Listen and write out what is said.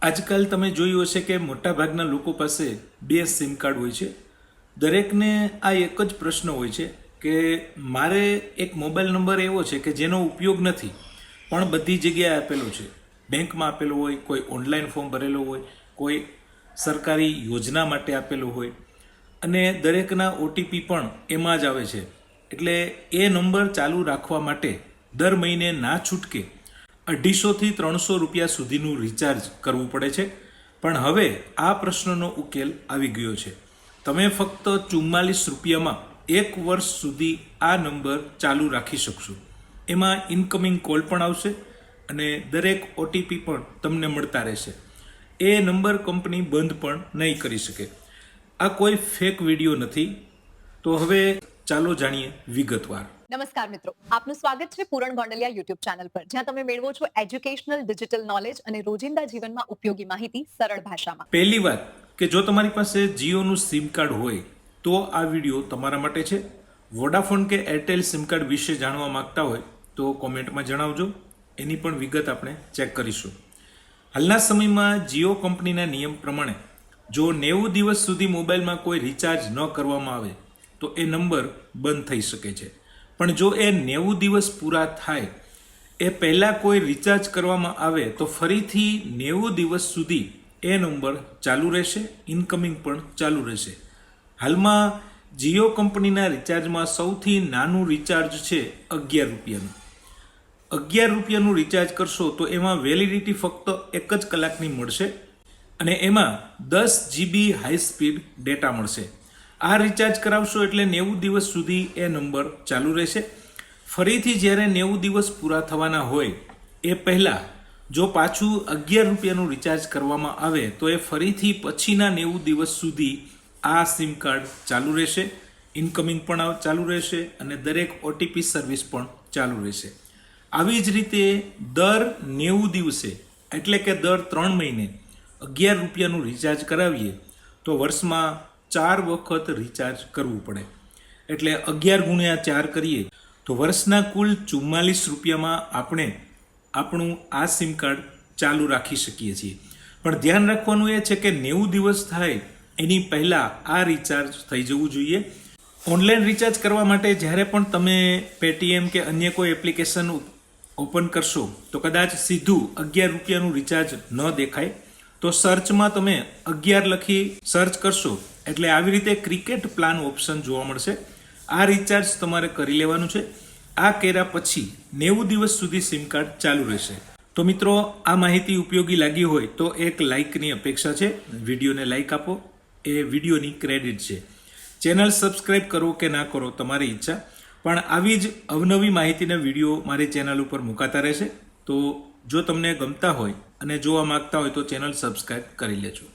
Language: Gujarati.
આજકાલ તમે જોયું હશે કે મોટાભાગના લોકો પાસે બે સિમ કાર્ડ હોય છે. દરેકને આ એક જ પ્રશ્ન હોય છે કે મારે એક મોબાઈલ નંબર એવો છે કે જેનો ઉપયોગ નથી પણ બધી જગ્યાએ આપેલો છે. બેંકમાં આપેલો હોય, કોઈ ઓનલાઈન ફોર્મ ભરેલો હોય, કોઈ સરકારી યોજના માટે આપેલો હોય અને દરેકના ઓટીપી પણ એમાં જ આવે છે. એટલે એ નંબર ચાલુ રાખવા માટે દર મહિને ના છૂટકે 250 થી 300 રૂપિયા સુધીનું રિચાર્જ કરવું પડે છે. પણ હવે આ પ્રશ્નનો ઉકેલ આવી ગયો છે. તમે ફક્ત 44 રૂપિયામાં 1 વર્ષ સુધી આ નંબર ચાલુ રાખી શકશો. એમાં ઇનકમિંગ કોલ પણ આવશે અને દરેક ઓટીપી પણ તમને મળતા રહેશે. એ નંબર કંપની બંધ પણ નહીં કરી શકે. આ કોઈ ફેક વિડીયો નથી. તો હવે ચાલો જાણીએ વિગતવાર. નમસ્કાર મિત્રો, આપનું સ્વાગત છે પૂરણ ગોંડલિયા યુટ્યુબ ચેનલ પર, જ્યાં તમે મેળવો છો એજ્યુકેશનલ ડિજિટલ નોલેજ અને રોજિંદા જીવનમાં ઉપયોગી માહિતી સરળ ભાષામાં. પહેલી વાત કે જો તમારી પાસે જીઓનું સિમ કાર્ડ હોય તો આ વિડીયો તમારા માટે છે. વોડાફોન કે એરટેલ સિમ કાર્ડ વિશે જાણવા માંગતા હોય તો કોમેન્ટમાં જણાવજો. એની પણ વિગત આપણે ચેક કરીશું. હાલના સમયમાં જીઓ કંપનીના નિયમ પ્રમાણે જો 90 દિવસ સુધી મોબાઈલમાં કોઈ રિચાર્જ ન કરવામાં આવે તો એ નંબર બંધ થઈ શકે છે. પણ જો એ 90 દિવસ પૂરા થાય એ પહેલાં કોઈ રિચાર્જ કરવામાં આવે તો ફરીથી 90 દિવસ સુધી એ નંબર ચાલુ રહેશે, ઇનકમિંગ પણ ચાલુ રહેશે. હાલમાં જીઓ કંપનીના રિચાર્જમાં સૌથી નાનું રિચાર્જ છે 11 રૂપિયાનું. 11 રૂપિયાનું રિચાર્જ કરશો તો એમાં વેલિડિટી ફક્ત 1 જ કલાકની મળશે અને એમાં 10 GB હાઈ સ્પીડ ડેટા મળશે. આ રિચાર્જ કરાવશો એટલે 90 દિવસ સુધી એ નંબર ચાલુ રહેશે. ફરીથી જ્યારે 90 દિવસ પૂરા થવાના હોય એ પહેલાં જો પાછું 11 રૂપિયાનું રિચાર્જ કરવામાં આવે તો એ ફરીથી પછીના 90 દિવસ સુધી આ સિમ કાર્ડ ચાલુ રહેશે, ઇનકમિંગ પણ ચાલુ રહેશે અને દરેક ઓટીપી સર્વિસ પણ ચાલુ રહેશે. આવી જ રીતે દર 90 દિવસે એટલે કે દર 3 મહિને 11 રૂપિયાનું રિચાર્જ કરાવીએ તો વર્ષમાં 4 વખત રિચાર્જ કરવું પડે. એટલે 11 ગુણ્યા 4 કરીએ તો વર્ષના કુલ 44 રૂપિયામાં આપણે આપણું આ સિમ કાર્ડ ચાલુ રાખી શકીએ છીએ. પણ ધ્યાન રાખવાનું એ છે કે 90 દિવસ થાય એની પહેલાં આ રિચાર્જ થઈ જવું જોઈએ. ઓનલાઈન રિચાર્જ કરવા માટે જ્યારે પણ તમે પેટીએમ કે અન્ય કોઈ એપ્લિકેશન ઓપન કરશો તો કદાચ સીધું 11 રૂપિયાનું રિચાર્જ ન દેખાય તો સર્ચમાં તમે 11 લખી સર્ચ કરશો એટલે આવી રીતે ક્રિકેટ પ્લાન ઓપ્શન જોવા મળશે. આ રિચાર્જ તમારે કરી લેવાનું છે. આ કર્યા પછી 90 દિવસ સુધી સિમ કાર્ડ ચાલુ રહેશે. તો મિત્રો, આ માહિતી ઉપયોગી લાગી હોય તો એક લાઇકની અપેક્ષા છે. વિડીયોને લાઇક આપો, એ વિડીયોની ક્રેડિટ છે. ચેનલ સબસ્ક્રાઇબ કરો કે ના કરો તમારી ઈચ્છા, પણ આવી જ અવનવી માહિતીના વિડીયો મારી ચેનલ ઉપર મુકાતા રહેશે. તો જો તમને ગમતા હોય અને જોવા માંગતા હોય તો ચેનલ સબસ્ક્રાઇબ કરી લેજો.